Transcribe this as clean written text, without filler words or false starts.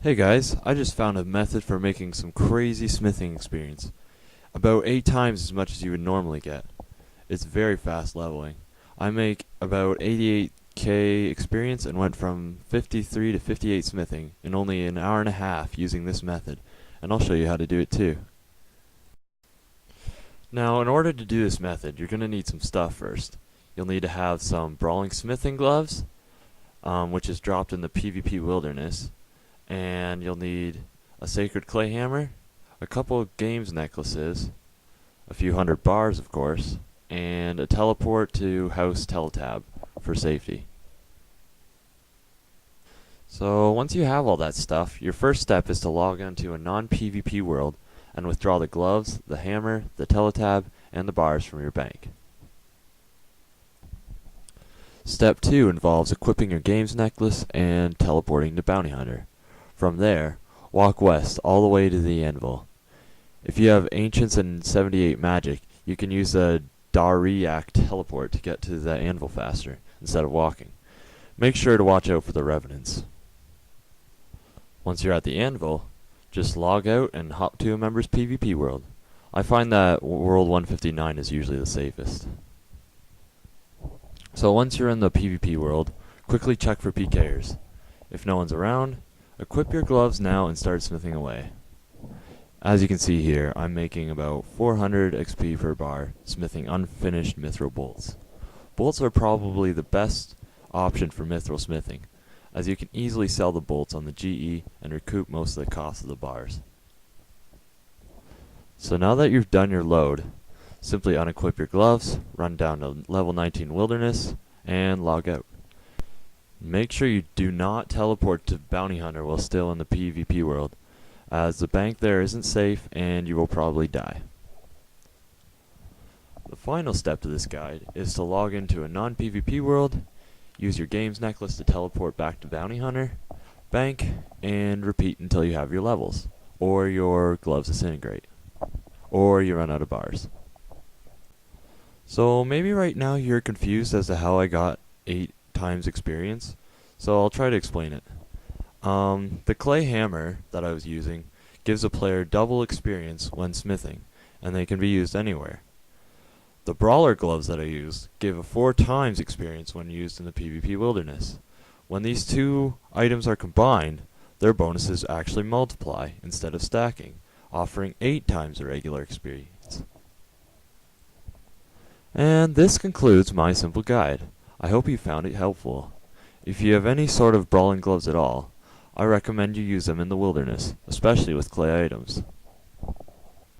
Hey guys, I just found a method for making some crazy smithing experience. About 8 times as much as you would normally get. It's very fast leveling. I make about 88k experience and went from 53 to 58 smithing in only an hour and a half using this method, and I'll show you how to do it too. Now, in order to do this method, you're going to need some stuff first. You'll need to have some brawling smithing gloves, which is dropped in the PvP wilderness, and you'll need a sacred clay hammer, a couple of games necklaces, a few hundred bars of course, and a teleport to House Teletab for safety. So once you have all that stuff, your first step is to log into a non-PvP world and withdraw the gloves, the hammer, the teletab, and the bars from your bank. Step 2 involves equipping your games necklace and teleporting to Bounty Hunter. From there, walk west all the way to the anvil. If you have Ancients and 78 magic, you can use the Dariak teleport to get to the anvil faster, instead of walking. Make sure to watch out for the revenants. Once you're at the anvil, just log out and hop to a member's PvP world. I find that World 159 is usually the safest. So once you're in the PvP world, quickly check for PKers. If no one's around, equip your gloves now and start smithing away. As you can see here, I'm making about 400 XP per bar, smithing unfinished mithril bolts. Bolts are probably the best option for mithril smithing, as you can easily sell the bolts on the GE and recoup most of the cost of the bars. So now that you've done your load, simply unequip your gloves, run down to level 19 wilderness, and log out. Make sure you do not teleport to Bounty Hunter while still in the PvP world, as the bank there isn't safe and you will probably die. The final step to this guide is to log into a non-PvP world, use your games necklace to teleport back to Bounty Hunter, bank, and repeat until you have your levels, or your gloves disintegrate, or you run out of bars. So maybe right now you're confused as to how I got 8 times experience, so I'll try to explain it. The clay hammer that I was using gives a player double experience when smithing, and they can be used anywhere. The brawler gloves that I used give a 4 times experience when used in the PvP wilderness. When these two items are combined, their bonuses actually multiply instead of stacking, offering 8 times the regular experience. And this concludes my simple guide. I hope you found it helpful. If you have any sort of brawling gloves at all, I recommend you use them in the wilderness, especially with clay items.